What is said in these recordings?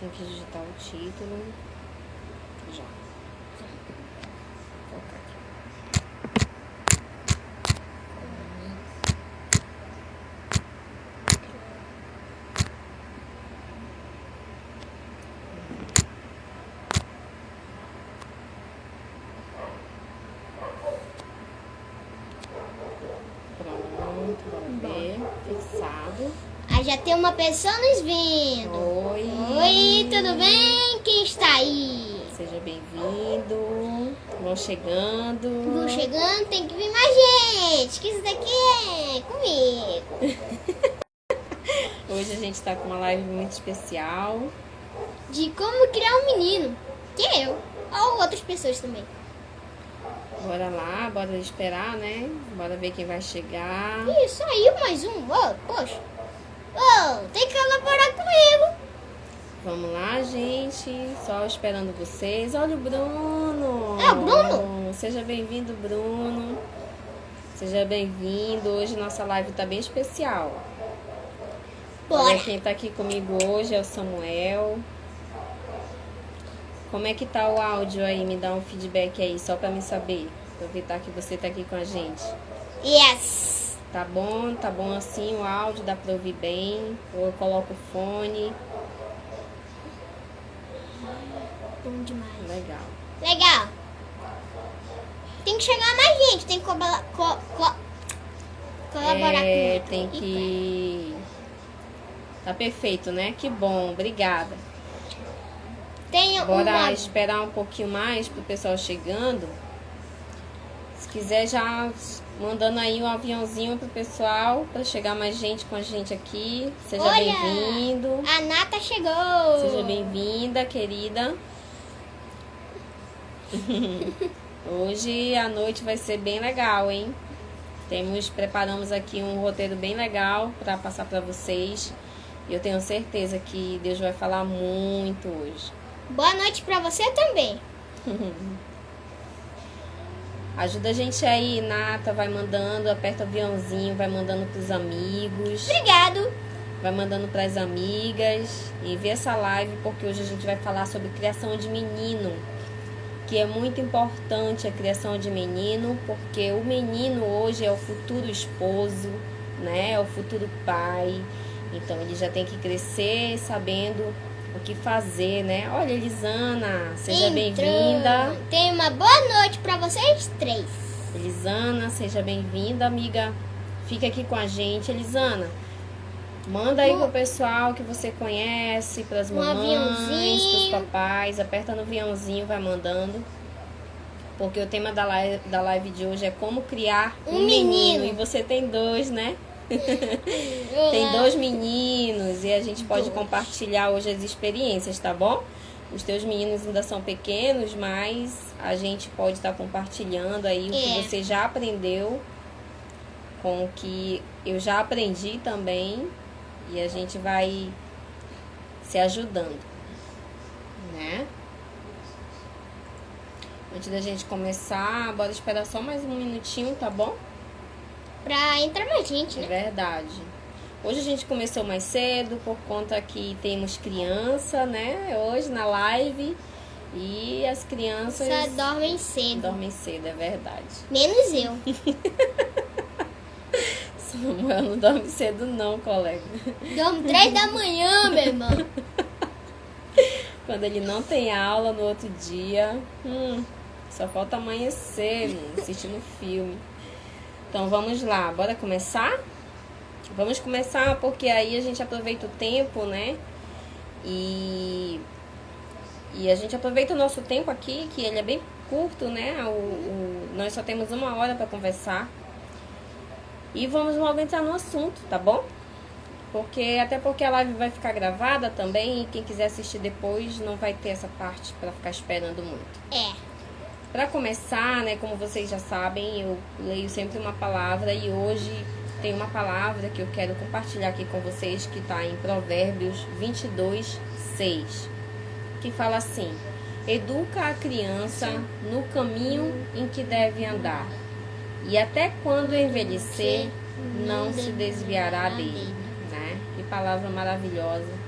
tem que digitar o título. Já. Vou colocar aqui. Pronto, vamos ver. Fixado. Aí já tem uma pessoa nos vendo. Oi. Oi, tudo bem? Quem está aí? Seja bem-vindo. Vão chegando. Vou chegando, tem que vir mais gente. Que isso daqui é comigo. Hoje a gente tá com uma live muito especial. De como criar um menino. Que é eu. Ou outras pessoas também. Bora lá, bora esperar, né? Bora ver quem vai chegar. Ih, saiu mais um. Oh, poxa. Oh, tem que colaborar comigo. Vamos lá, gente. Só esperando vocês. Olha o Bruno. É o Bruno? Seja bem-vindo, Bruno. Seja bem-vindo. Hoje nossa live tá bem especial. Bora. Olha quem tá aqui comigo hoje é o Samuel. Como é que tá o áudio aí? Me dá um feedback aí, só pra me saber. Aproveitar que você tá aqui com a gente. Yes. Tá bom assim o áudio, dá pra ouvir bem. Ou eu coloco o fone. Bom demais. Legal. Legal. Tem que chegar mais gente. Tem que colaborar comigo. Tem que... Tá perfeito, né? Que bom, obrigada. Tem Bora esperar um pouquinho mais pro pessoal chegando. Se quiser já mandando aí um aviãozinho pro pessoal, pra chegar mais gente com a gente aqui. Seja Olha, bem-vindo. A Nata chegou. Seja bem-vinda, querida. Hoje a noite vai ser bem legal, hein? Preparamos aqui um roteiro bem legal para passar para vocês. E eu tenho certeza que Deus vai falar muito hoje. Boa noite pra você também. Ajuda a gente aí, Nata, vai mandando, aperta o aviãozinho, vai mandando pros amigos. Obrigado. Vai mandando pras amigas. E vê essa live porque hoje a gente vai falar sobre criação de menino. Que é muito importante a criação de menino, porque o menino hoje é o futuro esposo, né? É o futuro pai. Então ele já tem que crescer sabendo o que fazer, né? Olha, Elisana, seja bem-vinda. Tem uma boa noite pra vocês três. Elisana, seja bem-vinda, amiga. Fica aqui com a gente, Elisana. Manda aí pro pessoal que você conhece, pras mamães, pros papais. Aperta no aviãozinho, vai mandando. Porque o tema da live de hoje é como criar um menino. E você tem dois, né? Tem dois meninos e a gente pode compartilhar hoje as experiências, tá bom? Os teus meninos ainda são pequenos, mas a gente pode estar compartilhando aí o que você já aprendeu com o que eu já aprendi também. E a gente vai se ajudando, né? Antes da gente começar, bora esperar só mais um minutinho, tá bom? Pra entrar mais gente, né? É verdade. Hoje a gente começou mais cedo por conta que temos criança, né? Hoje na live. E as crianças... Só dormem cedo. Dormem cedo, é verdade. Menos eu. Samuel não dorme cedo não, colega. Dorme 3 da manhã, meu irmão. Quando ele não tem aula no outro dia, só falta amanhecer, assistindo filme. Então vamos lá, bora começar? Vamos começar porque aí a gente aproveita o tempo, né? E a gente aproveita o nosso tempo aqui, que ele é bem curto, né? Nós só temos 1 hora para conversar. E vamos logo entrar no assunto, tá bom? Até porque a live vai ficar gravada também e quem quiser assistir depois não vai ter essa parte para ficar esperando muito. Para começar, né, como vocês já sabem, eu leio sempre uma palavra e hoje tem uma palavra que eu quero compartilhar aqui com vocês que está em Provérbios 22:6, que fala assim: educa a criança no caminho em que deve andar, e até quando envelhecer não se desviará dele, né? Que palavra maravilhosa.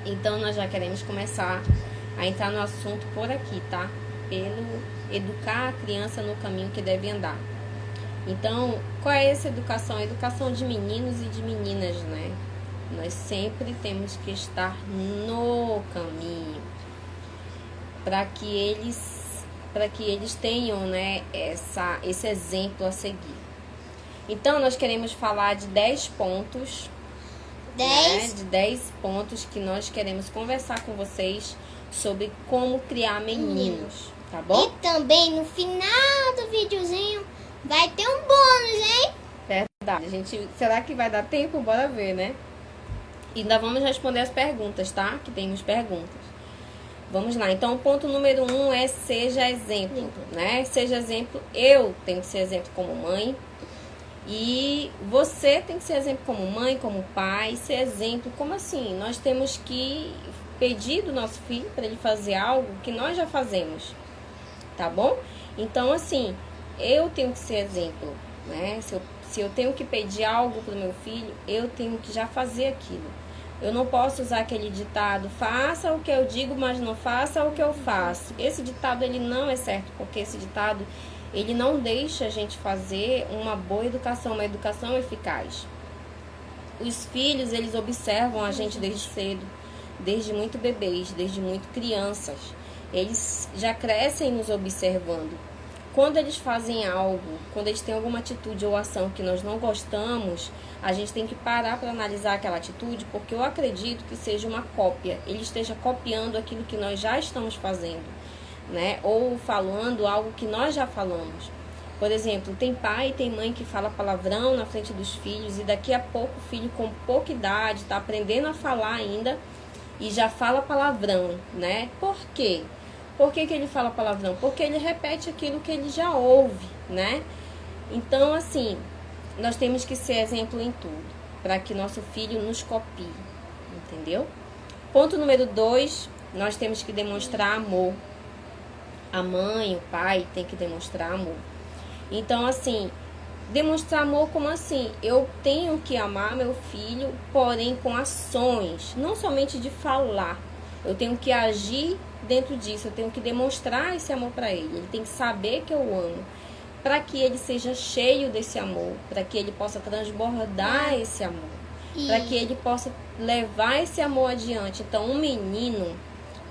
Então, nós já queremos começar a entrar no assunto por aqui, tá? Pelo educar a criança no caminho que deve andar. Então, qual é essa educação? A educação de meninos e de meninas, né? Nós sempre temos que estar no caminho para que eles tenham, né, esse exemplo a seguir. Então, nós queremos falar de 10 pontos, 10? né, de 10 pontos que nós queremos conversar com vocês sobre como criar meninos, tá bom? E também no final do videozinho vai ter um bônus, hein? Verdade. Será que vai dar tempo? Bora ver, né? E ainda vamos responder as perguntas, tá? Que temos perguntas. Vamos lá. Então, o ponto número 1 é seja exemplo, né? Seja exemplo. Eu tenho que ser exemplo como mãe. E você tem que ser exemplo como mãe, como pai. Ser exemplo, como assim? Nós temos que pedir do nosso filho para ele fazer algo que nós já fazemos, tá bom? Então, assim, eu tenho que ser exemplo, né? Se eu tenho que pedir algo para o meu filho, eu tenho que já fazer aquilo. Eu não posso usar aquele ditado, faça o que eu digo, mas não faça o que eu faço. Esse ditado, ele não é certo, porque esse ditado, ele não deixa a gente fazer uma boa educação, uma educação eficaz. Os filhos, eles observam a gente desde cedo, desde muito bebês, desde muito crianças. Eles já crescem nos observando. Quando eles fazem algo, quando eles têm alguma atitude ou ação que nós não gostamos, a gente tem que parar para analisar aquela atitude, porque eu acredito que seja uma cópia. Ele esteja copiando aquilo que nós já estamos fazendo, né? Ou falando algo que nós já falamos. Por exemplo, tem pai e tem mãe que fala palavrão na frente dos filhos e daqui a pouco o filho com pouca idade está aprendendo a falar ainda e já fala palavrão, né? Por quê? Por que ele fala palavrão? Porque ele repete aquilo que ele já ouve, né? Então, assim, nós temos que ser exemplo em tudo, para que nosso filho nos copie, entendeu? Ponto número 2, nós temos que demonstrar amor. A mãe, o pai tem que demonstrar amor. Então, assim, demonstrar amor como assim? Eu tenho que amar meu filho, porém com ações, não somente de falar. Eu tenho que agir dentro disso, eu tenho que demonstrar esse amor para ele. Ele tem que saber que eu amo, para que ele seja cheio desse amor, para que ele possa transbordar esse amor, para que ele possa levar esse amor adiante. Então, um menino,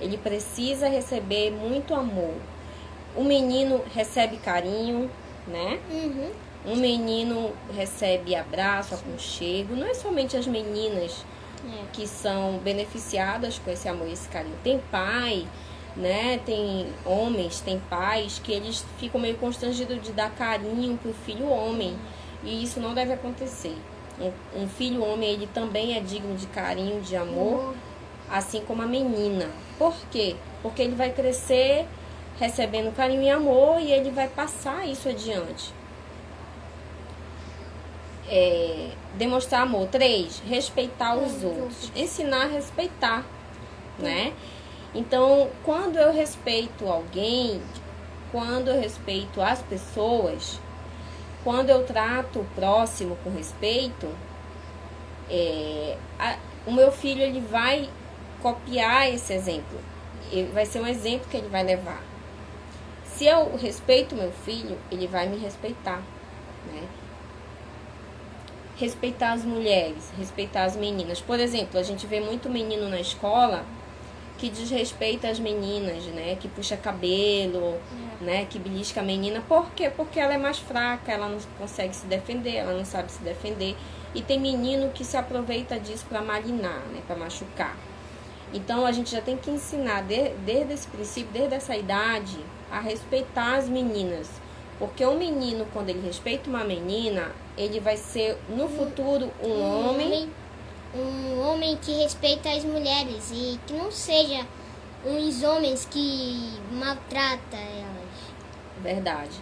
ele precisa receber muito amor. O menino recebe carinho, né? Um menino recebe abraço, aconchego. Não é somente as meninas que são beneficiadas com esse amor e esse carinho. Tem pai, né? Tem homens, tem pais que eles ficam meio constrangidos de dar carinho pro filho homem. E isso não deve acontecer. Um filho homem, ele também é digno de carinho, de amor, assim como a menina. Por quê? Porque ele vai crescer recebendo carinho e amor e ele vai passar isso adiante. Demonstrar amor. 3, respeitar os outros. Ensinar a respeitar, né? Então, quando eu respeito alguém, quando eu respeito as pessoas, quando eu trato o próximo com respeito, o meu filho, ele vai copiar esse exemplo. Vai ser um exemplo que ele vai levar. Se eu respeito meu filho, ele vai me respeitar, né? Respeitar as mulheres, respeitar as meninas. Por exemplo, a gente vê muito menino na escola que desrespeita as meninas, né? Que puxa cabelo, né? Que belisca a menina. Por quê? Porque ela é mais fraca, ela não consegue se defender, ela não sabe se defender. E tem menino que se aproveita disso para malinar, né? Para machucar. Então, a gente já tem que ensinar desde esse princípio, desde essa idade, a respeitar as meninas. Porque um menino, quando ele respeita uma menina, ele vai ser, no futuro, um homem que respeita as mulheres e que não seja uns homens que maltratam elas. Verdade.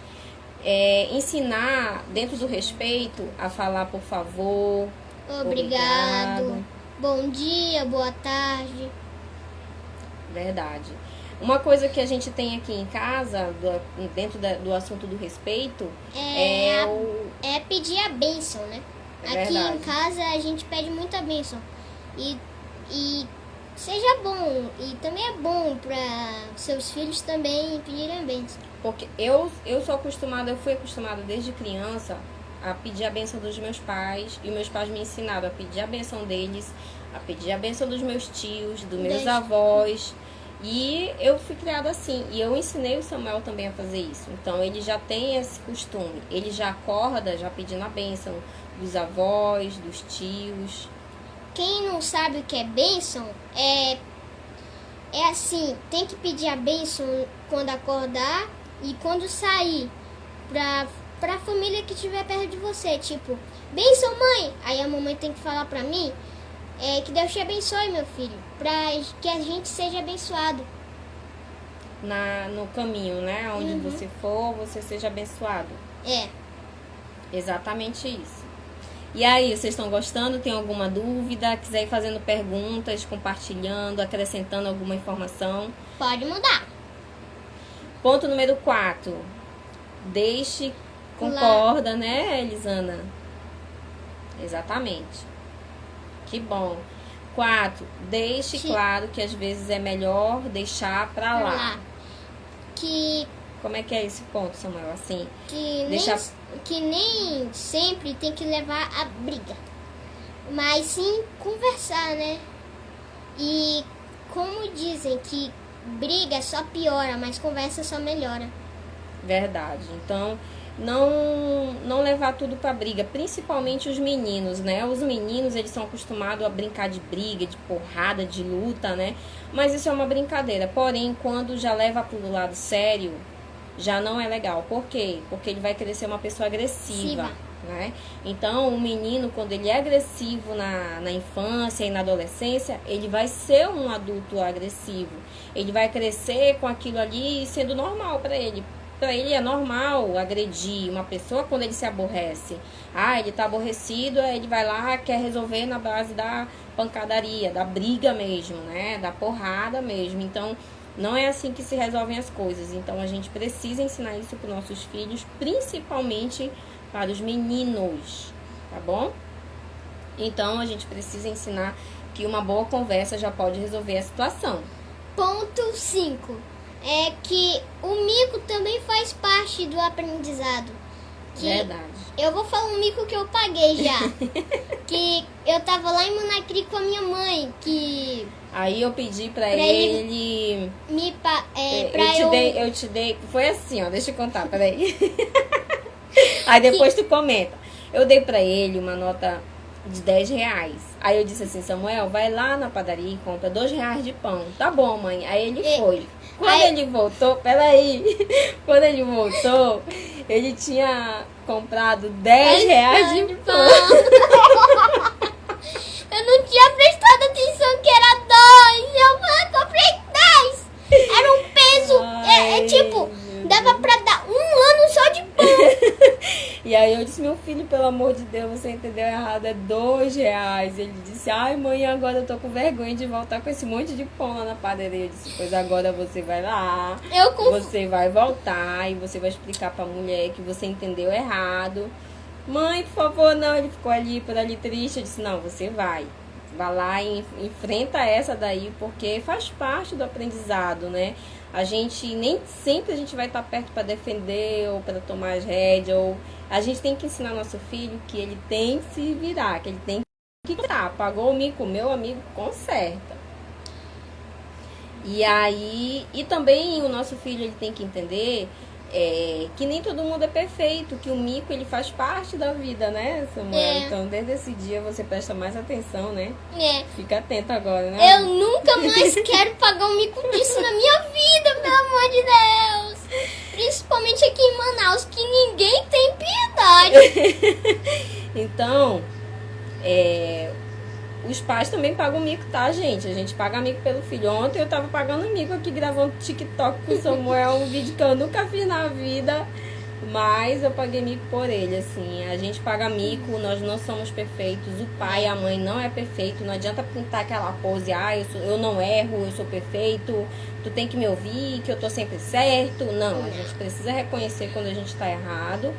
Ensinar, dentro do respeito, a falar por favor, obrigado, bom dia, boa tarde. Verdade. Uma coisa que a gente tem aqui em casa, dentro do assunto do respeito, é pedir a bênção, né? Aqui verdade. em casa a gente pede muita bênção. E seja bom. E também é bom para seus filhos também pedirem a bênção. Porque eu fui acostumada desde criança a pedir a bênção dos meus pais. E meus pais me ensinaram a pedir a bênção deles, a pedir a bênção dos meus tios, dos meus avós. E eu fui criada assim. E eu ensinei o Samuel também a fazer isso. Então ele já tem esse costume. Ele já acorda já pedindo a bênção dos avós, dos tios. Quem não sabe o que é bênção, é assim, tem que pedir a bênção quando acordar e quando sair pra família que estiver perto de você. Tipo, bênção, mãe! Aí a mamãe tem que falar pra mim, que Deus te abençoe, meu filho, pra que a gente seja abençoado. No caminho, né? Onde você for, você seja abençoado. É. Exatamente isso. E aí, vocês estão gostando? Tem alguma dúvida? Quiser ir fazendo perguntas, compartilhando, acrescentando alguma informação? Pode mudar. Ponto número 4. Deixe, concorda, né, Elisana? Exatamente. Que bom. 4. Deixe claro que às vezes é melhor deixar pra lá. Como é que é esse ponto, Samuel? Assim, que nem sempre tem que levar a briga, mas sim conversar, né? E como dizem que briga só piora, mas conversa só melhora. Verdade. Então, não levar tudo pra briga, principalmente os meninos, né? Os meninos, eles são acostumados a brincar de briga, de porrada, de luta, né? Mas isso é uma brincadeira. Porém, quando já leva pro lado sério, já não é legal. Por quê? Porque ele vai querer ser uma pessoa agressiva, né? Então, o menino, quando ele é agressivo na infância e na adolescência, ele vai ser um adulto agressivo. Ele vai crescer com aquilo ali sendo normal para ele. Para ele é normal agredir uma pessoa quando ele se aborrece. Ele tá aborrecido, aí ele vai lá, quer resolver na base da pancadaria, da briga mesmo, né? Da porrada mesmo. Então, não é assim que se resolvem as coisas. Então, a gente precisa ensinar isso para os nossos filhos, principalmente para os meninos, tá bom? Então, a gente precisa ensinar que uma boa conversa já pode resolver a situação. Ponto 5. É que o mico também faz parte do aprendizado. Verdade. Eu vou falar um mico que eu paguei já. Que eu tava lá em Manacri com a minha mãe, que... Aí eu pedi pra ele eu te dei, foi assim, ó, deixa eu contar, peraí. Aí depois tu comenta. Eu dei pra ele uma nota de 10 reais. Aí eu disse assim, Samuel, vai lá na padaria e compra 2 reais de pão. Tá bom, mãe. Aí ele foi. Quando ele voltou, peraí. Quando ele voltou, ele tinha comprado 10 reais de pão. Eu não tinha prestado atenção que era 2. Eu comprei 10. Era um peso. Tipo, dava pra dar 1 ano só de pão. E aí eu disse, meu filho, pelo amor de Deus, você entendeu errado, é 2 reais. Ele disse, ai mãe, agora eu tô com vergonha de voltar com esse monte de pão lá na padaria. Eu disse, pois agora você vai lá, você vai voltar e você vai explicar pra mulher que você entendeu errado. Mãe, por favor, não. Ele ficou por ali triste. Eu disse, não, você vai lá e enfrenta essa daí, porque faz parte do aprendizado, né? A gente, nem sempre a gente vai estar perto para defender ou para tomar as rédeas, ou a gente tem que ensinar nosso filho que ele tem que se virar, que ele tem que pagou o mico, meu amigo, conserta. E aí, e também o nosso filho, ele tem que entender que nem todo mundo é perfeito, que o mico, ele faz parte da vida, né, Samuel? Então, desde esse dia, você presta mais atenção, né? Fica atento agora, né? Eu nunca mais quero pagar um mico disso na minha vida, pelo amor de Deus. Principalmente aqui em Manaus, que ninguém tem piedade. Então, os pais também pagam mico, tá, gente? A gente paga mico pelo filho. Ontem eu tava pagando mico aqui, gravando TikTok com o Samuel, um vídeo que eu nunca fiz na vida, mas eu paguei mico por ele, assim. A gente paga mico, nós não somos perfeitos, o pai e a mãe não é perfeito, não adianta pintar aquela pose, eu não erro, eu sou perfeito, tu tem que me ouvir, que eu tô sempre certo. Não, a gente precisa reconhecer quando a gente tá errado,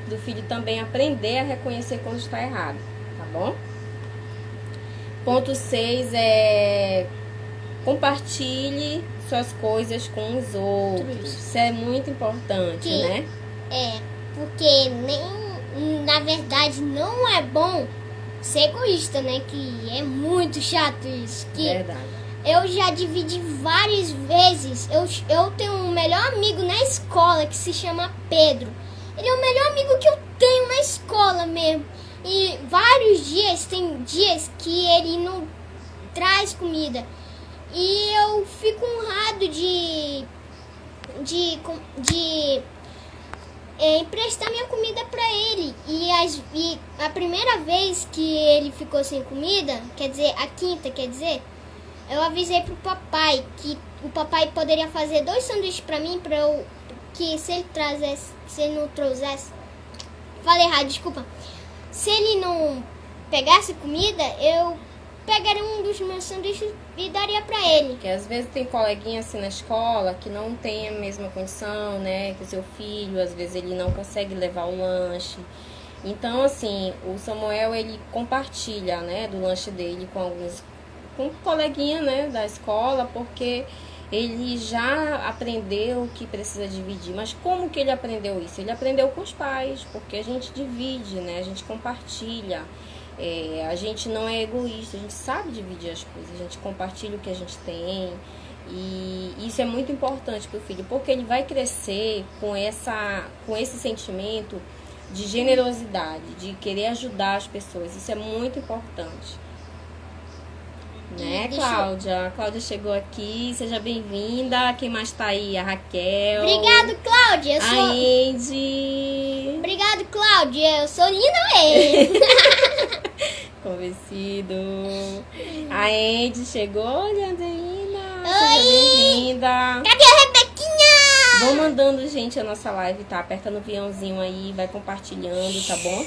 do filho também aprender a reconhecer quando está errado, tá bom? Ponto 6 é compartilhe suas coisas com os outros. Isso é muito importante, né? Porque na verdade não é bom ser egoísta, né? Que é muito chato isso. Verdade. Eu já dividi várias vezes. Eu tenho um melhor amigo na escola que se chama Pedro. Ele é o melhor amigo que eu tenho na escola mesmo. E vários dias, tem dias que ele não traz comida. E eu fico honrado de emprestar minha comida pra ele. E a primeira vez que ele ficou sem comida, a quinta, eu avisei pro papai que o papai poderia fazer 2 sanduíches pra mim, que se ele não trouxesse, falei errado, desculpa. Se ele não pegasse comida, eu pegaria um dos meus sanduíches e daria pra ele. Porque às vezes tem coleguinha assim na escola que não tem a mesma condição, né, que o seu filho, às vezes ele não consegue levar o lanche. Então, assim, o Samuel, ele compartilha, né, do lanche dele com um coleguinha, né, da escola, porque ele já aprendeu que precisa dividir. Mas como que ele aprendeu isso? Ele aprendeu com os pais, porque a gente divide, né, a gente compartilha. A gente não é egoísta, a gente sabe dividir as coisas, a gente compartilha o que a gente tem. E isso é muito importante para o filho, porque ele vai crescer com esse sentimento de generosidade, de querer ajudar as pessoas. Isso é muito importante. Né, Cláudia? A Cláudia chegou aqui, seja bem-vinda. Quem mais tá aí? A Raquel. Obrigado, Cláudia. A Andy. Obrigado, Cláudia. Eu sou linda mesmo. Convencido. A Andy chegou. Olha, Angelina. Seja bem-vinda. Cadê a Rebequinha? Vão mandando, gente, a nossa live, tá? Aperta no aviãozinho aí, vai compartilhando, tá bom?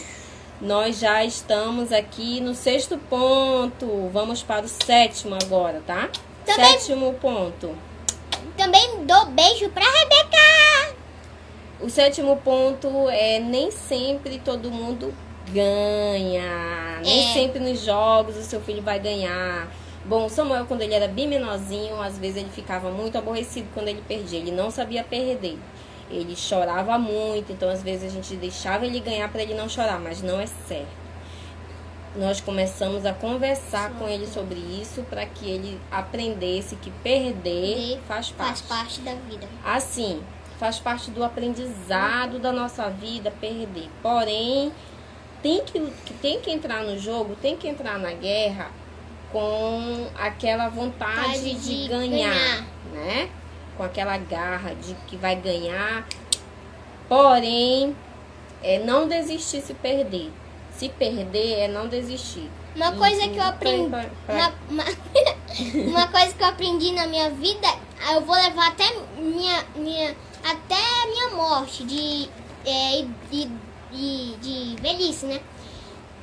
Nós já estamos aqui no 6º ponto. Vamos para o 7º agora, tá? 7º ponto. Também dou beijo pra Rebeca. O 7º ponto é: nem sempre todo mundo ganha. Nem sempre nos jogos o seu filho vai ganhar. Bom, o Samuel, quando ele era bem menorzinho, às vezes ele ficava muito aborrecido quando ele perdia. Ele não sabia perder. Ele chorava muito, então às vezes a gente deixava ele ganhar para ele não chorar, mas não é certo. Nós começamos a conversar com ele sobre isso para que ele aprendesse que perder faz parte da vida. Assim, faz parte do aprendizado da nossa vida perder. Porém, tem que entrar no jogo, tem que entrar na guerra com aquela vontade de ganhar, né? Com aquela garra de que vai ganhar. Porém, não desistir se perder. Se perder é não desistir. Uma coisa que eu aprendi, uma coisa que eu aprendi na minha vida, eu vou levar até a minha morte de velhice, né?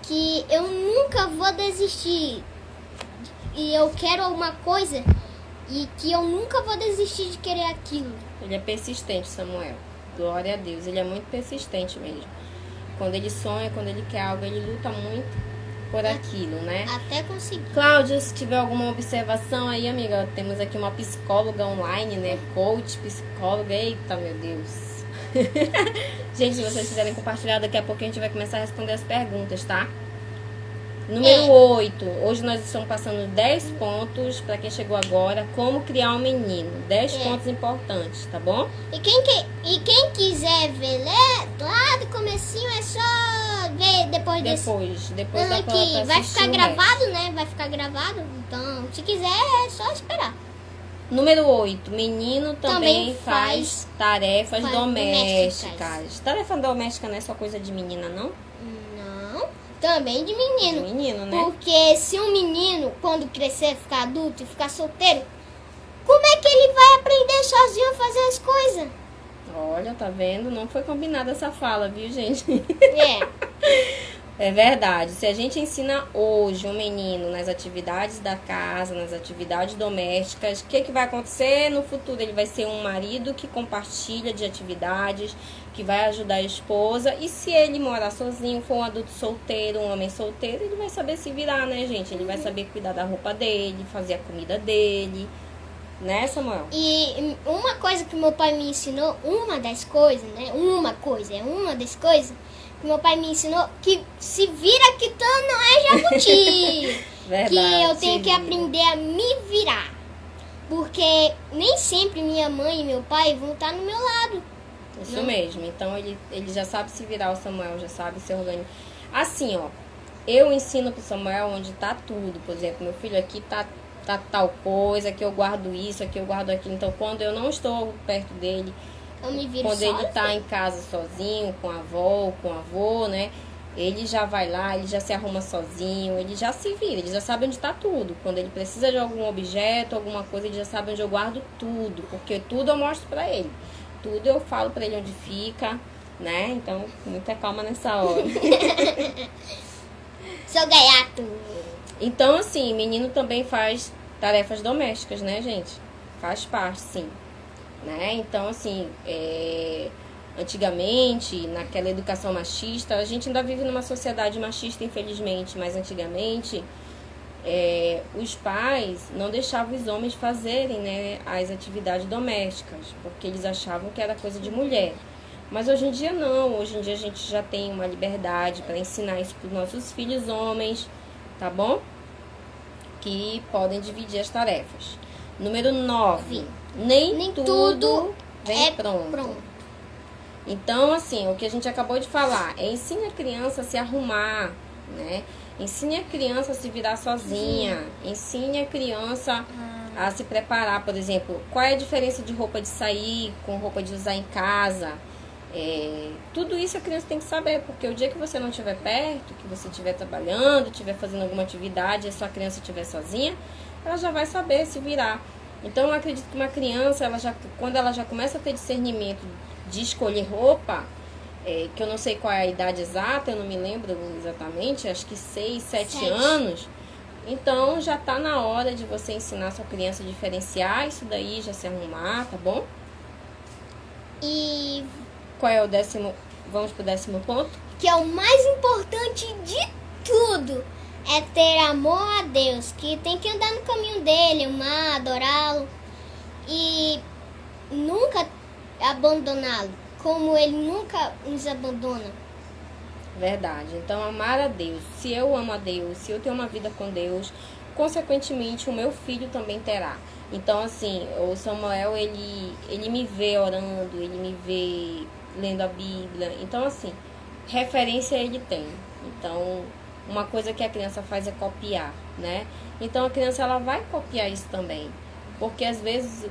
Que eu nunca vou desistir. E eu quero alguma coisa e que eu nunca vou desistir de querer aquilo. Ele é persistente, Samuel. Glória a Deus. Ele é muito persistente mesmo. Quando ele sonha, quando ele quer algo, ele luta muito por aquilo, né? Até conseguir. Cláudia, se tiver alguma observação aí, amiga, temos aqui uma psicóloga online, né? Coach, psicóloga. Eita, meu Deus. Gente, se vocês quiserem compartilhar, daqui a pouco a gente vai começar a responder as perguntas, tá? Número 8. Hoje nós estamos passando 10 pontos para quem chegou agora. Como criar um menino. 10 pontos importantes, tá bom? E quem quiser ver lá do comecinho, é só ver depois da que vai ficar gravado, né? Vai ficar gravado. Então, se quiser, é só esperar. Número 8. Menino também faz tarefas domésticas. Tarefa doméstica não é só coisa de menina, não? Também de menino. De menino, né? Porque se um menino, quando crescer, ficar adulto e ficar solteiro, como é que ele vai aprender sozinho a fazer as coisas? Olha, tá vendo? Não foi combinada essa fala, viu, gente? É verdade. Se a gente ensina hoje um menino nas atividades da casa, nas atividades domésticas, o que vai acontecer no futuro? Ele vai ser um marido que compartilha de atividades, que vai ajudar a esposa. E se ele morar sozinho, for um adulto solteiro, um homem solteiro, ele vai saber se virar, né, gente? Ele vai saber cuidar da roupa dele, fazer a comida dele. Né, Samuel? E uma coisa que meu pai me ensinou, uma das coisas que meu pai me ensinou, que se vira que tu não é jabuti. Verdade. Que eu tenho que aprender a me virar. Porque nem sempre minha mãe e meu pai vão estar no meu lado. Isso Não. mesmo. Então ele já sabe se virar, o Samuel já sabe se organizar. Assim, ó, eu ensino pro Samuel onde tá tudo. Por exemplo, meu filho aqui tá tal coisa, aqui eu guardo isso, aqui eu guardo aquilo. Então, quando eu não estou perto dele, Eu me viro quando ele sozinha. tá em casa sozinho, com a avó, com o avô, né? Ele já vai lá, ele já se arruma sozinho, ele já se vira, ele já sabe onde tá tudo. Quando ele precisa de algum objeto, alguma coisa, ele já sabe onde eu guardo tudo. Porque tudo eu mostro pra ele. Tudo eu falo pra ele onde fica, né? Então, muita calma nessa hora. Sou gaiato. Então, assim, menino também faz tarefas domésticas, né, gente? Faz parte, sim. Né? Então, assim, antigamente, naquela educação machista, a gente ainda vive numa sociedade machista, infelizmente, mas antigamente os pais não deixavam os homens fazerem, né, as atividades domésticas, porque eles achavam que era coisa de mulher. Mas hoje em dia não, hoje em dia a gente já tem uma liberdade para ensinar isso para os nossos filhos homens, tá bom? Que podem dividir as tarefas. Número 9. Nem tudo vem pronto. Então, assim, o que a gente acabou de falar é ensine a criança a se arrumar, né? Ensine a criança a se virar sozinha. Ensine a criança a se preparar, por exemplo. Qual é a diferença de roupa de sair com roupa de usar em casa? Tudo isso a criança tem que saber, porque o dia que você não estiver perto, que você estiver trabalhando, estiver fazendo alguma atividade e a sua criança estiver sozinha, ela já vai saber se virar. Então, eu acredito que uma criança, quando ela já começa a ter discernimento de escolher roupa, que eu não sei qual é a idade exata, eu não me lembro exatamente, acho que 6, 7 anos, então já está na hora de você ensinar a sua criança a diferenciar isso daí, já se arrumar, tá bom? E qual é o 10º? Vamos pro 10º ponto? que é o mais importante de tudo, é ter amor a Deus, que tem que andar no caminho dele, amar, adorá-lo e nunca abandoná-lo, como ele nunca nos abandona. Verdade. Então, amar a Deus. Se eu amo a Deus, se eu tenho uma vida com Deus, consequentemente o meu filho também terá. Então, assim, o Samuel, ele me vê orando, ele me vê lendo a Bíblia. Então, assim, referência ele tem. Então, uma coisa que a criança faz é copiar, né? Então, a criança, ela vai copiar isso também. Porque, às vezes,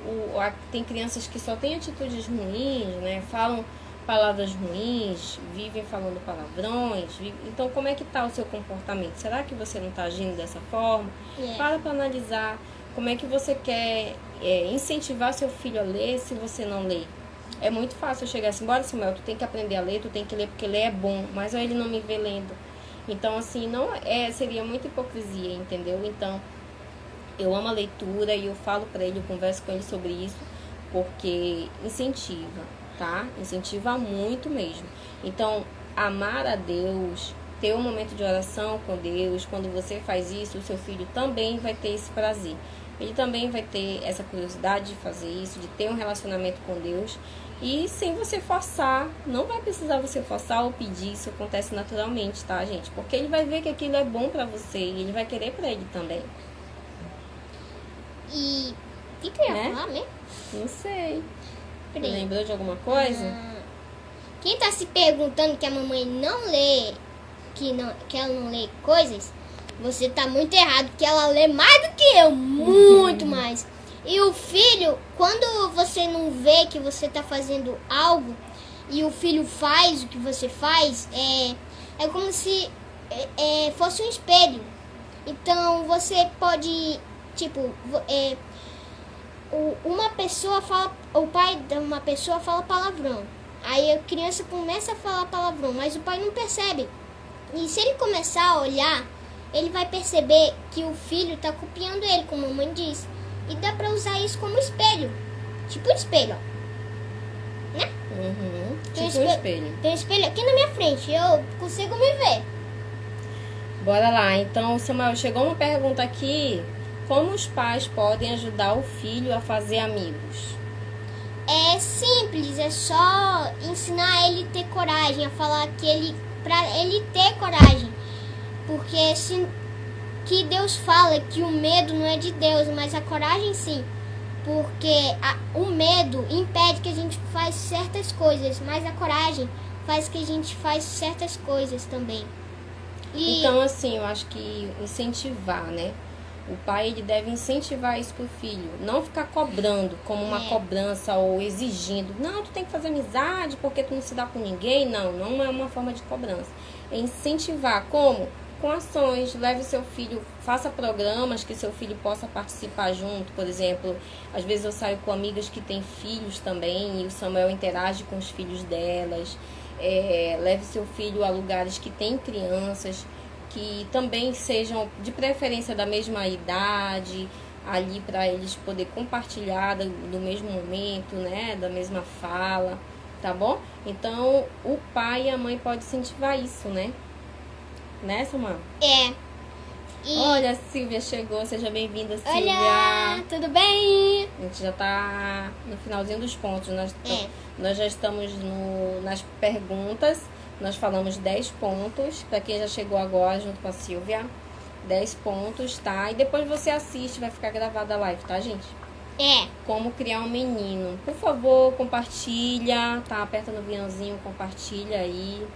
tem crianças que só têm atitudes ruins, né? Falam palavras ruins, vivem falando palavrões. Então, como é que está o seu comportamento? Será que você não está agindo dessa forma? Para analisar. Como é que você quer incentivar seu filho a ler se você não lê? É muito fácil eu chegar assim, bora Samuel, tu tem que aprender a ler, tu tem que ler porque ler é bom, mas ele não me vê lendo. Então, assim, seria muita hipocrisia, entendeu? Então, eu amo a leitura e eu falo pra ele, eu converso com ele sobre isso, porque incentiva, tá? Incentiva muito mesmo. Então, amar a Deus, ter um momento de oração com Deus, quando você faz isso, o seu filho também vai ter esse prazer. Ele também vai ter essa curiosidade de fazer isso, de ter um relacionamento com Deus. E sem você forçar, não vai precisar você forçar ou pedir, isso acontece naturalmente, tá, gente? Porque ele vai ver que aquilo é bom pra você e ele vai querer pra ele também. E o que tu ia Né? falar mesmo? Não sei. Peraí. Lembrou de alguma coisa? Quem tá se perguntando que a mamãe não lê, que ela não lê coisas, você tá muito errado, que ela lê mais do que eu, muito mais. E o filho, quando você não vê que você tá fazendo algo e o filho faz o que você faz, é como se fosse um espelho. Então você pode, tipo, uma pessoa fala, o pai de uma pessoa fala palavrão. Aí a criança começa a falar palavrão, mas o pai não percebe. E se ele começar a olhar, ele vai perceber que o filho tá copiando ele, como a mamãe disse. E dá pra usar isso como espelho. Tipo um espelho, ó. Né? Tipo um espelho. Tem um espelho aqui na minha frente, eu consigo me ver. Bora lá. Então, Samuel, chegou uma pergunta aqui. Como os pais podem ajudar o filho a fazer amigos? É simples, é só ensinar ele a ter coragem, a falar pra ele ter coragem. Porque que Deus fala que o medo não é de Deus, mas a coragem sim. Porque o medo impede que a gente faça certas coisas, mas a coragem faz que a gente faça certas coisas também. Então, assim, eu acho que incentivar, né? O pai, ele deve incentivar isso pro filho. Não ficar cobrando como uma cobrança ou exigindo. Não, tu tem que fazer amizade porque tu não se dá com ninguém. Não, não é uma forma de cobrança. É incentivar. Como? Com ações. Leve seu filho, faça programas que seu filho possa participar junto. Por exemplo, às vezes eu saio com amigas que têm filhos também e o Samuel interage com os filhos delas. Leve seu filho a lugares que tem crianças, que também sejam de preferência da mesma idade, ali para eles poder compartilhar do mesmo momento, né, da mesma fala, tá bom? Então, o pai e a mãe podem incentivar isso, né? Né, Samuel? Olha, a Silvia chegou, seja bem-vinda, Silvia. Olha, tudo bem? A gente já tá no finalzinho dos pontos, nós já estamos nas perguntas. Nós falamos 10 pontos, para quem já chegou agora junto com a Silvia, 10 pontos, tá? E depois você assiste, vai ficar gravada a live, tá, gente? Como criar um menino. Por favor, compartilha, tá? Aperta no aviãozinho, compartilha aí.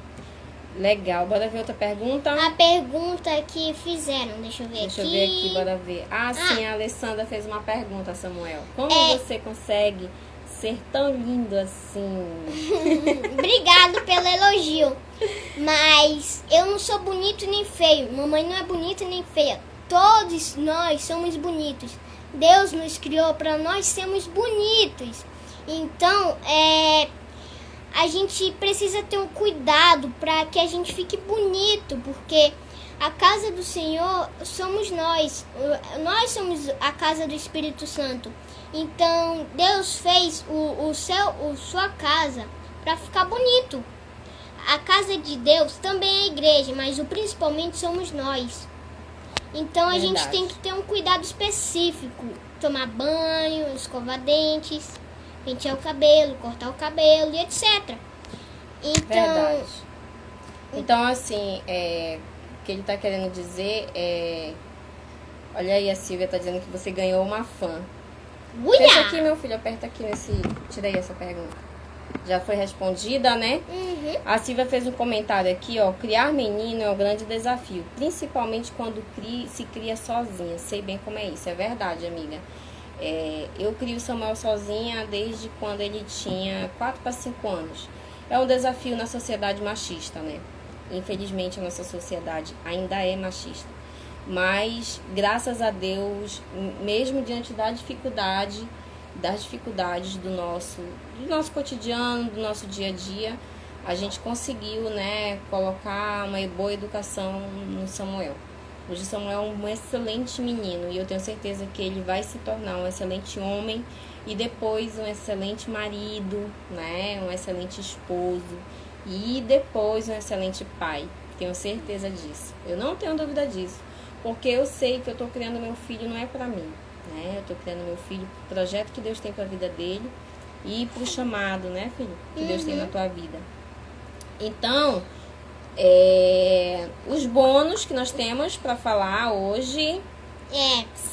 Legal, bora ver outra pergunta? A pergunta que fizeram, deixa eu ver aqui. Deixa eu ver aqui, bora ver. Sim, a Alessandra fez uma pergunta, Samuel. Como você consegue ser tão lindo assim? Obrigado pelo elogio. Mas eu não sou bonito nem feio. Mamãe não é bonita nem feia. Todos nós somos bonitos. Deus nos criou para nós sermos bonitos. Então, a gente precisa ter um cuidado para que a gente fique bonito, porque a casa do Senhor somos nós. Nós somos a casa do Espírito Santo. Então, Deus fez sua casa para ficar bonito. A casa de Deus também é a igreja, mas principalmente somos nós. Então, a gente tem que ter um cuidado específico. Tomar banho, escovar dentes, pentear o cabelo, cortar o cabelo e etc. Verdade. Então, assim, o que ele está querendo dizer é... Olha aí, a Silvia está dizendo que você ganhou uma fã. Fecha aqui, meu filho, aperta aqui nesse... Tira aí essa pergunta. Já foi respondida, né? A Silvia fez um comentário aqui, ó. Criar menino é um grande desafio, principalmente quando se cria sozinha. Sei bem como é isso, é verdade, amiga. Eu crio o Samuel sozinha desde quando ele tinha 4 para 5 anos. É um desafio na sociedade machista, né? Infelizmente, a nossa sociedade ainda é machista. Mas, graças a Deus, mesmo diante das dificuldades do nosso cotidiano, do nosso dia a dia, a gente conseguiu, né, colocar uma boa educação no Samuel. Hoje o Samuel é um excelente menino e eu tenho certeza que ele vai se tornar um excelente homem e depois um excelente marido, né, um excelente esposo e depois um excelente pai. Tenho certeza disso. Eu não tenho dúvida disso, porque eu sei que eu estou criando meu filho não é para mim, né? Eu estou criando meu filho pro projeto que Deus tem para a vida dele e pro chamado, né, filho, que Deus tem na tua vida. Então, os bônus que nós temos para falar hoje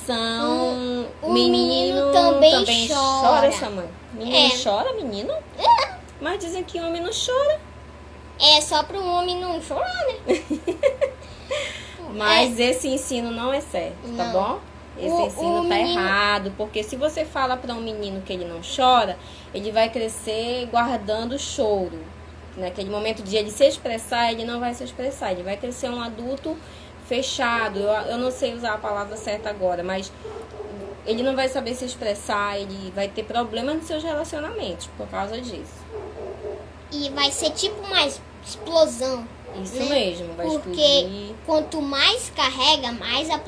são... O menino também chora. Essa mãe. Menino chora, menino? Mas dizem que homem não chora. É só para um homem não chorar, né? Mas esse ensino não é certo, tá bom? Esse ensino tá errado, porque se você fala para um menino que ele não chora, ele vai crescer guardando choro. Naquele momento de ele se expressar, ele não vai se expressar. Ele vai crescer um adulto fechado. Eu não sei usar a palavra certa agora, mas ele não vai saber se expressar, ele vai ter problemas nos seus relacionamentos por causa disso. E vai ser tipo uma explosão. Isso né? mesmo, vai Porque explodir. quanto mais carrega, mais a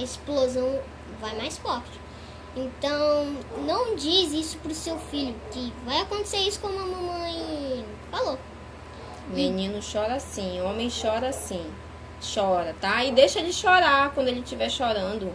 explosão vai mais forte. Então, não diz isso pro seu filho, que vai acontecer isso como a mamãe falou. Menino chora assim, homem chora assim. Chora, tá? E deixa ele chorar quando ele estiver chorando,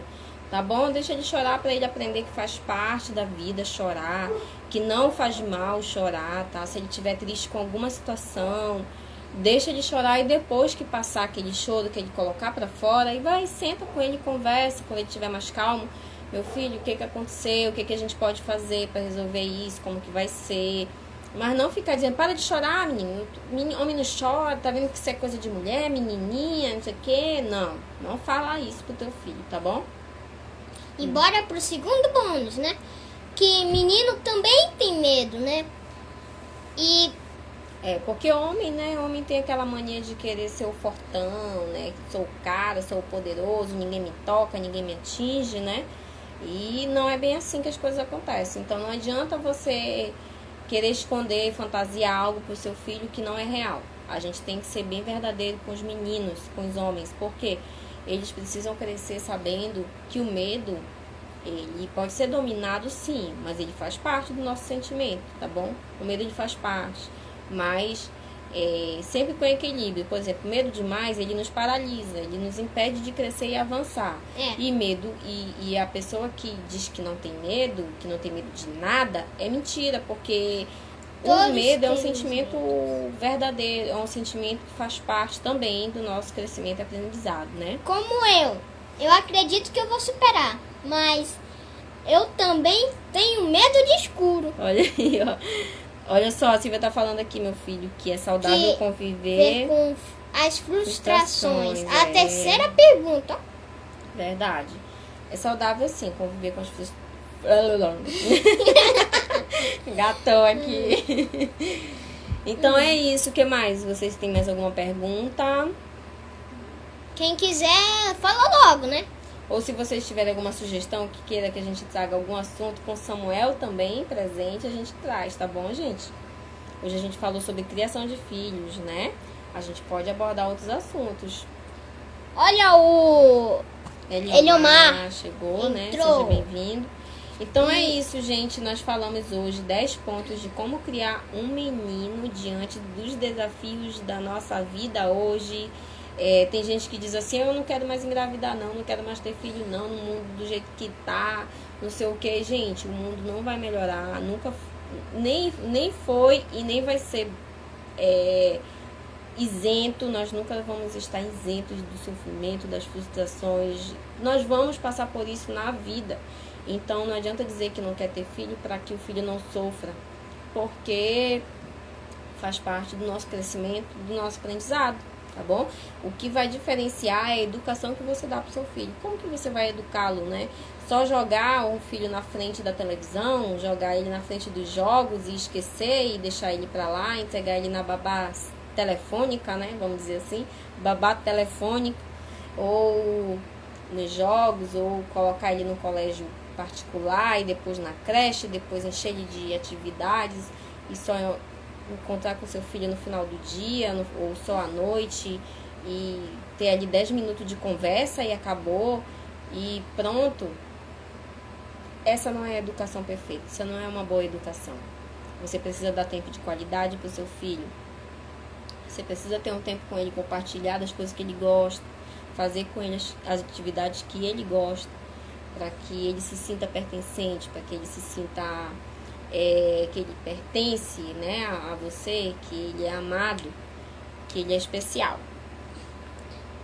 tá bom? Deixa ele chorar para ele aprender que faz parte da vida chorar, que não faz mal chorar, tá? Se ele estiver triste com alguma situação, deixa ele chorar e depois que passar aquele choro, que ele colocar para fora, e vai, senta com ele, conversa, quando ele estiver mais calmo. Meu filho, o que aconteceu? O que a gente pode fazer para resolver isso? Como que vai ser? Mas não ficar dizendo, para de chorar, menino. Homem não chora, tá vendo que isso é coisa de mulher, menininha, não sei o quê. Não fala isso pro teu filho, tá bom? E bora pro segundo bônus, né? Que menino também tem medo, né? E Porque homem, né? Homem tem aquela mania de querer ser o fortão, né? Sou o cara, sou o poderoso, ninguém me toca, ninguém me atinge, né? E não é bem assim que as coisas acontecem. Então não adianta você querer esconder, fantasiar algo pro seu filho que não é real. A gente tem que ser bem verdadeiro com os meninos, com os homens, porque eles precisam crescer sabendo que o medo, ele pode ser dominado sim, mas ele faz parte do nosso sentimento, tá bom? O medo ele faz parte, mas sempre com equilíbrio. Por exemplo, medo demais, ele nos paralisa, ele nos impede de crescer e avançar. E medo, e a pessoa que diz que não tem medo de nada, é mentira, porque o medo é um sentimento verdadeiro, é um sentimento que faz parte também do nosso crescimento e aprendizado, né? como eu acredito que eu vou superar, mas eu também tenho medo de escuro. Olha aí, ó. Olha só, a Silvia tá falando aqui, meu filho, que é saudável Que conviver com as frustrações. A é. terceira pergunta, ó. Verdade. É saudável sim conviver com as frustrações. Gatão aqui. Então é isso. O que mais? Vocês têm mais alguma pergunta? Quem quiser, fala logo, né? Ou se vocês tiverem alguma sugestão que queira que a gente traga algum assunto com Samuel também presente, a gente traz, tá bom, gente? Hoje a gente falou sobre criação de filhos, né? A gente pode abordar outros assuntos. Olha o Eliomar chegou, né? entrou. Seja bem-vindo. Então é isso, gente. Nós falamos hoje 10 pontos de como criar um menino diante dos desafios da nossa vida hoje. Tem gente que diz assim, eu não quero mais engravidar não quero mais ter filho não, no mundo do jeito que tá, não sei o que. Gente, o mundo não vai melhorar, nunca, nem foi e nem vai ser isento. Nós nunca vamos estar isentos do sofrimento, das frustrações. Nós vamos passar por isso na vida. Então não adianta dizer que não quer ter filho para que o filho não sofra, porque faz parte do nosso crescimento, do nosso aprendizado, tá bom? O que vai diferenciar é a educação que você dá pro seu filho. Como que você vai educá-lo, né? Só jogar um filho na frente da televisão, jogar ele na frente dos jogos e esquecer e deixar ele para lá, entregar ele na babá telefônica, né? Vamos dizer assim, babá telefônica, ou nos jogos, ou colocar ele no colégio particular e depois na creche, depois encher ele de atividades e só encontrar com seu filho no final do dia ou só à noite e ter ali 10 minutos de conversa e acabou e pronto. Essa não é a educação perfeita, essa não é uma boa educação. Você precisa dar tempo de qualidade para o seu filho. Você precisa ter um tempo com ele, compartilhar das coisas que ele gosta, fazer com ele as atividades que ele gosta, para que ele se sinta pertencente, para que ele se sinta que ele pertence, né, a você, que ele é amado, que ele é especial.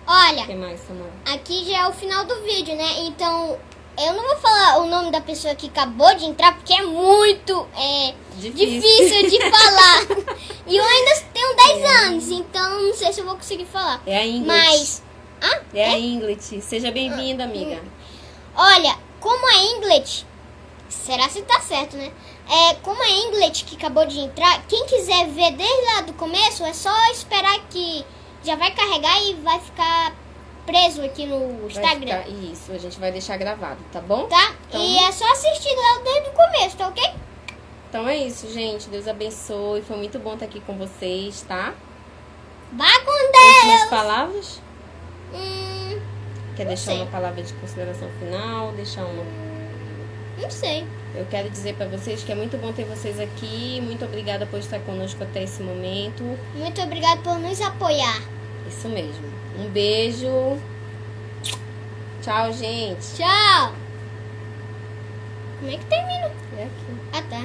Olha, O que mais, Samuel? aqui já é o final do vídeo, né? Então, eu não vou falar o nome da pessoa que acabou de entrar, porque é muito difícil de falar. E eu ainda tenho 10 anos, então não sei se eu vou conseguir falar. É a Ingrid. Mas, a Ingrid. Seja bem-vinda, amiga. olha, como a Ingrid, será se tá certo, né? Como a Ingrid que acabou de entrar, quem quiser ver desde lá do começo, é só esperar que já vai carregar e vai ficar preso aqui no Instagram. Isso, a gente vai deixar gravado, tá bom? Tá? Então, E é só assistir lá desde o começo, tá ok? Então é isso, gente. Deus abençoe. Foi muito bom estar aqui com vocês, tá? Vá com Outras palavras? Quer Não deixar sei. uma palavra de consideração final? Deixar uma... Não sei. Eu quero dizer pra vocês que é muito bom ter vocês aqui. Muito obrigada por estar conosco até esse momento. Muito obrigada por nos apoiar. Isso mesmo. Um beijo. Tchau, gente. Tchau. Como é que termina? É aqui. Ah, tá.